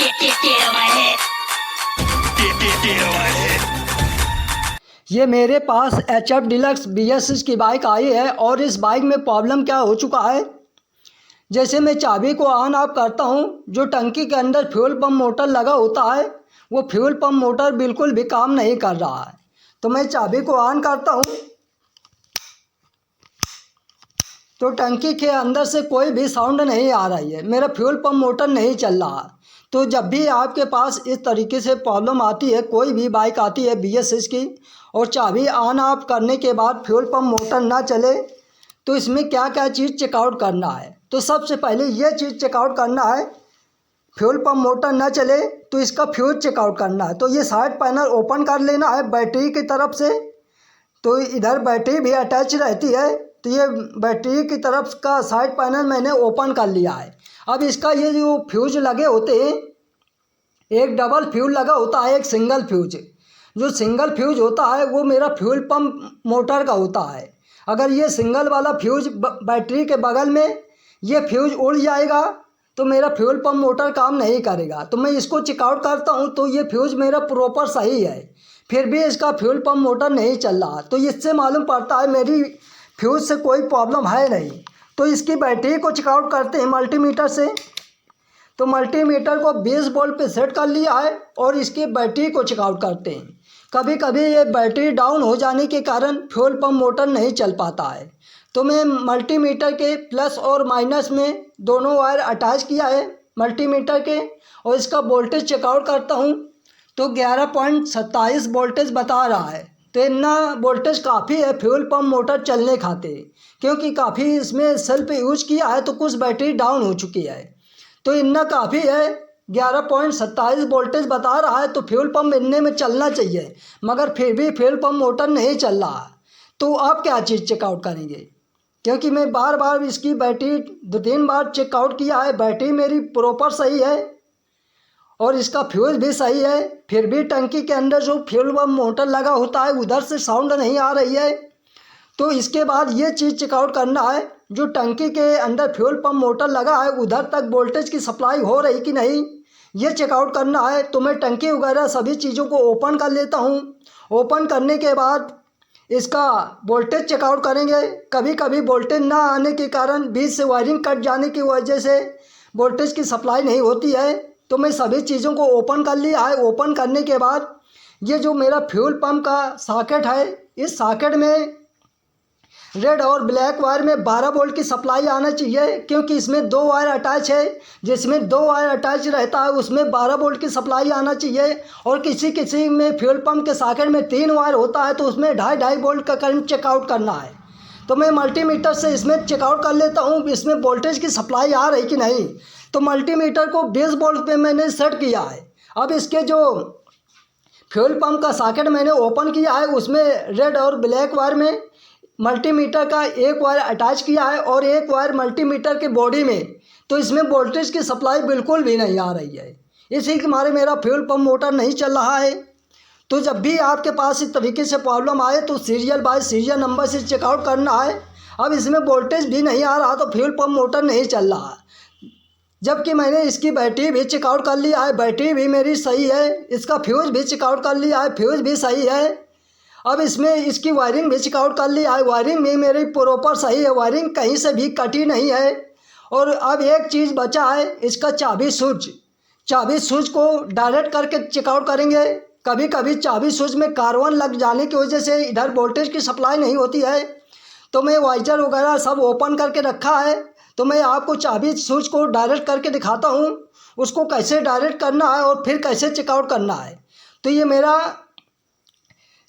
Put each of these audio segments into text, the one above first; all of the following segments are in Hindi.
Get on my head. Get on my head. ये मेरे पास HF डिलक्स BS6 की बाइक आई है और इस बाइक में प्रॉब्लम क्या हो चुका है। जैसे मैं चाबी को ऑन ऑफ करता हूँ, जो टंकी के अंदर फ्यूल पंप मोटर लगा होता है वो फ्यूल पंप मोटर बिल्कुल भी काम नहीं कर रहा है। तो मैं चाबी को ऑन करता हूँ तो टंकी के अंदर से कोई भी साउंड नहीं आ रही है, मेरा फ्यूल पंप मोटर नहीं चल रहा। तो जब भी आपके पास इस तरीके से प्रॉब्लम आती है, कोई भी बाइक आती है BS6 की और चाबी ऑन ऑफ करने के बाद फ्यूल पंप मोटर ना चले, तो इसमें क्या क्या चीज़ चेकआउट करना है। तो सबसे पहले ये चीज़ चेकआउट करना है, फ्यूल पंप मोटर ना चले तो इसका फ्यूज चेकआउट करना है। तो ये साइड पैनल ओपन कर लेना है बैटरी की तरफ से। तो इधर बैटरी भी अटैच रहती है, तो ये बैटरी की तरफ का साइड पैनल मैंने ओपन कर लिया है। अब इसका ये जो फ्यूज लगे होते हैं, एक डबल फ्यूज लगा होता है, एक सिंगल फ्यूज। जो सिंगल फ्यूज होता है वो मेरा फ्यूल पंप मोटर का होता है। अगर ये सिंगल वाला फ्यूज बैटरी के बगल में ये फ्यूज उड़ जाएगा तो मेरा फ्यूल पंप मोटर काम नहीं करेगा। तो मैं इसको चेकआउट करता हूँ तो ये फ्यूज मेरा प्रॉपर सही है, फिर भी इसका फ्यूल पंप मोटर नहीं चल रहा। तो इससे मालूम पड़ता है मेरी फ्यूज से कोई प्रॉब्लम है नहीं। तो इसकी बैटरी को चेकआउट करते हैं मल्टीमीटर से। तो मल्टीमीटर को 20 वोल्ट पे सेट कर लिया है और इसकी बैटरी को चेकआउट करते हैं। कभी कभी ये बैटरी डाउन हो जाने के कारण फ्यूल पंप मोटर नहीं चल पाता है। तो मैं मल्टीमीटर के प्लस और माइनस में दोनों वायर अटैच किया है मल्टीमीटर के, और इसका वोल्टेज चेकआउट करता हूँ तो 11.27 वोल्टेज बता रहा है। तो इतना वोल्टेज काफ़ी है फ्यूल पंप मोटर चलने खाते, क्योंकि काफ़ी इसमें सेल्फ यूज किया है तो कुछ बैटरी डाउन हो चुकी है। तो इतना काफ़ी है, 11.27 वोल्टेज बता रहा है। तो फ्यूल पंप इतने में चलना चाहिए, मगर फिर भी फ्यूल पंप मोटर नहीं चल रहा। तो आप क्या चीज़ चेकआउट करेंगे, क्योंकि मैं बार बार इसकी बैटरी 2-3 बार चेकआउट किया है, बैटरी मेरी प्रॉपर सही है और इसका फ्यूज भी सही है, फिर भी टंकी के अंदर जो फ्यूल पंप मोटर लगा होता है उधर से साउंड नहीं आ रही है। तो इसके बाद ये चीज़ चेकआउट करना है, जो टंकी के अंदर फ्यूल पंप मोटर लगा है उधर तक वोल्टेज की सप्लाई हो रही कि नहीं, ये चेकआउट करना है। तो मैं टंकी वगैरह सभी चीज़ों को ओपन कर लेता हूँ। ओपन करने के बाद इसका वोल्टेज चेकआउट करेंगे। कभी कभी वोल्टेज ना आने के कारण बीच से वायरिंग कट जाने की वजह से वोल्टेज की सप्लाई नहीं होती है। तो मैं सभी चीज़ों को ओपन कर लिया है। ओपन करने के बाद ये जो मेरा फ्यूल पंप का सॉकेट है, इस सॉकेट में रेड और ब्लैक वायर में 12 वोल्ट की सप्लाई आना चाहिए, क्योंकि इसमें 2 वायर अटैच है। जिसमें 2 वायर अटैच रहता है उसमें 12 वोल्ट की सप्लाई आना चाहिए, और किसी किसी में फ्यूल पंप के सॉकेट में 3 वायर होता है तो उसमें 2.5 वोल्ट का करंट चेकआउट करना है। तो मैं मल्टीमीटर से इसमें चेकआउट कर लेता हूँ इसमें वोल्टेज की सप्लाई आ रही कि नहीं। तो मल्टीमीटर को 20 वोल्ट पे मैंने सेट किया है। अब इसके जो फ्यूल पंप का सॉकेट मैंने ओपन किया है उसमें रेड और ब्लैक वायर में मल्टीमीटर का एक वायर अटैच किया है और एक वायर मल्टीमीटर के बॉडी में। तो इसमें वोल्टेज की सप्लाई बिल्कुल भी नहीं आ रही है, इसी के मारे मेरा फ्यूल पंप मोटर नहीं चल रहा है। तो जब भी आपके पास इस तरीके से प्रॉब्लम आए तो सीरियल बाय सीरियल नंबर से चेकआउट करना है। अब इसमें वोल्टेज भी नहीं आ रहा तो फ्यूल पंप मोटर नहीं चल रहा, जबकि मैंने इसकी बैटरी भी चेकआउट कर लिया है, बैटरी भी मेरी सही है, इसका फ्यूज भी चेकआउट कर लिया है, फ्यूज भी सही है। अब इसमें इसकी वायरिंग भी चेकआउट कर लिया है, वायरिंग भी मेरी प्रॉपर सही है, वायरिंग कहीं से भी कटी नहीं है। और अब एक चीज़ बचा है, इसका चाबी स्विच को डायरेक्ट करके चेकआउट करेंगे। कभी कभी चाबी स्विच में कार्बन लग जाने की वजह से इधर वोल्टेज की सप्लाई नहीं होती है। तो मैं वाइजर वगैरह सब ओपन करके रखा है, तो मैं आपको चाबी स्विच को डायरेक्ट करके दिखाता हूँ उसको कैसे डायरेक्ट करना है और फिर कैसे चेकआउट करना है। तो ये मेरा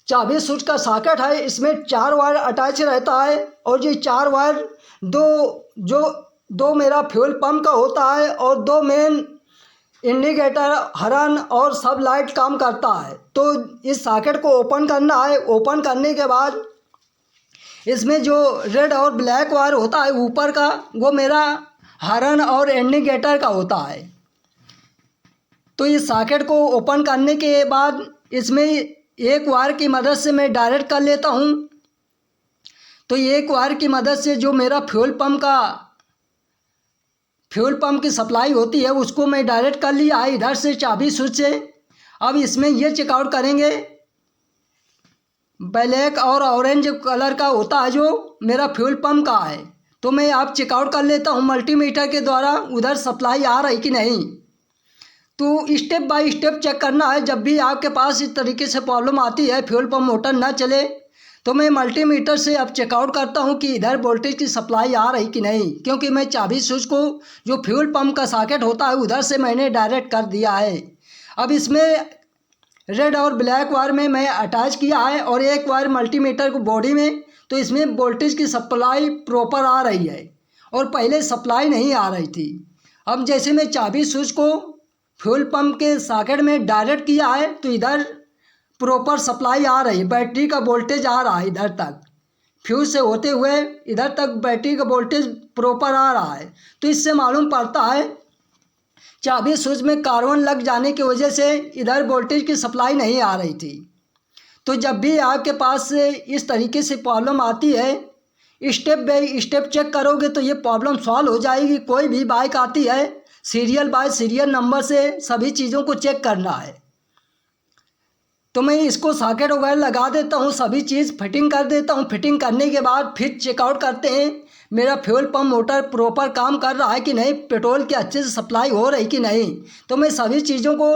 चाबी स्विच का सॉकेट है, इसमें 4 वायर अटैच रहता है, और ये 4 वायर दो मेरा फ्यूल पंप का होता है और 2 मेन इंडिकेटर हॉर्न और सब लाइट काम करता है। तो इस सॉकेट को ओपन करना है। ओपन करने के बाद इसमें जो रेड और ब्लैक वायर होता है ऊपर का, वो मेरा हॉर्न और इंडिकेटर का होता है। तो इस सॉकेट को ओपन करने के बाद इसमें एक वायर की मदद से मैं डायरेक्ट कर लेता हूँ। तो एक वायर की मदद से जो मेरा फ्यूल पंप का फ्यूल पंप की सप्लाई होती है उसको मैं डायरेक्ट कर लिया है इधर से चाबी स्विच से। अब इसमें ये चेकआउट करेंगे, ब्लैक और ऑरेंज कलर का होता है जो मेरा फ्यूल पंप का है, तो मैं आप चेकआउट कर लेता हूँ मल्टीमीटर के द्वारा उधर सप्लाई आ रही कि नहीं। तो स्टेप बाय स्टेप चेक करना है। जब भी आपके पास इस तरीके से प्रॉब्लम आती है फ्यूल पंप मोटर ना चले, तो मैं मल्टीमीटर से अब चेकआउट करता हूँ कि इधर वोल्टेज की सप्लाई आ रही कि नहीं, क्योंकि मैं चाबी स्विच को जो फ्यूल पंप का सॉकेट होता है उधर से मैंने डायरेक्ट कर दिया है। अब इसमें रेड और ब्लैक वायर में मैं अटैच किया है और एक वायर मल्टीमीटर को बॉडी में, तो इसमें वोल्टेज की सप्लाई प्रॉपर आ रही है और पहले सप्लाई नहीं आ रही थी। अब जैसे मैं चाबी स्विच को फ्यूल पंप के सॉकेट में डायरेक्ट किया है तो इधर प्रॉपर सप्लाई आ रही है, बैटरी का वोल्टेज आ रहा है इधर तक, फ्यूज से होते हुए इधर तक बैटरी का वोल्टेज प्रॉपर आ रहा है। तो इससे मालूम पड़ता है चाबी स्विच में कार्बन लग जाने की वजह से इधर वोल्टेज की सप्लाई नहीं आ रही थी। तो जब भी आपके पास इस तरीके से प्रॉब्लम आती है, स्टेप बाय स्टेप चेक करोगे तो ये प्रॉब्लम सॉल्व हो जाएगी। कोई भी बाइक आती है सीरियल बाय सीरियल नंबर से सभी चीज़ों को चेक करना है। तो मैं इसको सॉकेट वगैरह लगा देता हूँ, सभी चीज़ फिटिंग कर देता हूँ। फिटिंग करने के बाद फिर चेकआउट करते हैं मेरा फ्यूल पंप मोटर प्रॉपर काम कर रहा है कि नहीं, पेट्रोल की अच्छे से सप्लाई हो रही कि नहीं। तो मैं सभी चीज़ों को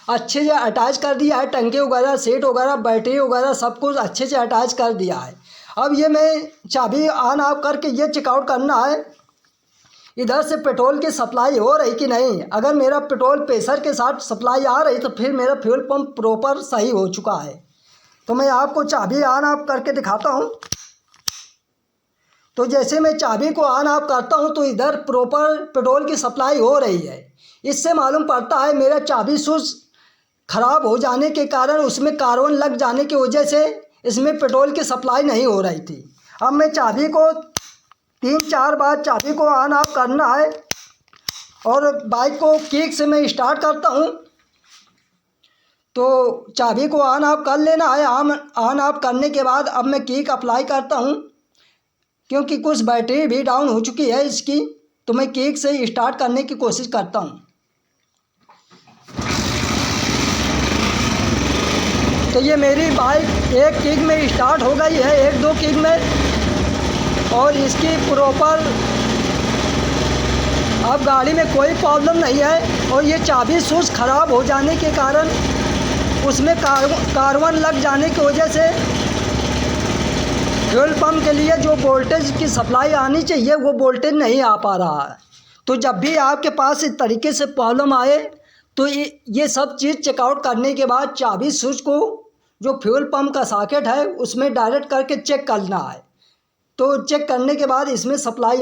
अच्छे से अटैच कर दिया है, टंकी वगैरह सेट वगैरह बैटरी वगैरह सब कुछ अच्छे से अटैच कर दिया है। अब ये मैं चाबी ऑन ऑफ करके ये चेकआउट करना है इधर से पेट्रोल की सप्लाई हो रही कि नहीं। अगर मेरा पेट्रोल प्रेशर के साथ सप्लाई आ रही तो फिर मेरा फ्यूल पंप प्रॉपर सही हो चुका है। तो मैं आपको चाबी ऑन ऑफ करके दिखाता हूँ। तो जैसे मैं चाबी को ऑन ऑफ करता हूँ तो इधर प्रॉपर पेट्रोल की सप्लाई हो रही है। इससे मालूम पड़ता है मेरा चाबी स्विच ख़राब हो जाने के कारण उसमें कार्बन लग जाने की वजह से इसमें पेट्रोल की सप्लाई नहीं हो रही थी। अब मैं चाबी को 3-4 बार चाबी को ऑन ऑफ करना है और बाइक को किक से मैं स्टार्ट करता हूँ। तो चाबी को ऑन ऑफ कर लेना है। ऑन ऑफ करने के बाद अब मैं किक अप्लाई करता हूँ, क्योंकि कुछ बैटरी भी डाउन हो चुकी है इसकी। तो मैं किक से स्टार्ट करने की कोशिश करता हूँ। तो ये मेरी बाइक एक किक में स्टार्ट हो गई है, 1-2 किक में, और इसकी प्रॉपर अब गाड़ी में कोई प्रॉब्लम नहीं है। और ये चाबी स्विच ख़राब हो जाने के कारण उसमें कार्बन लग जाने की वजह से फ्यूल पंप के लिए जो वोल्टेज की सप्लाई आनी चाहिए वो वोल्टेज नहीं आ पा रहा है। तो जब भी आपके पास इस तरीके से प्रॉब्लम आए तो ये सब चीज़ चेकआउट करने के बाद चाबी स्विच को जो फ्यूल पंप का सॉकेट है उसमें डायरेक्ट करके चेक करना है। तो चेक करने के बाद इसमें सप्लाई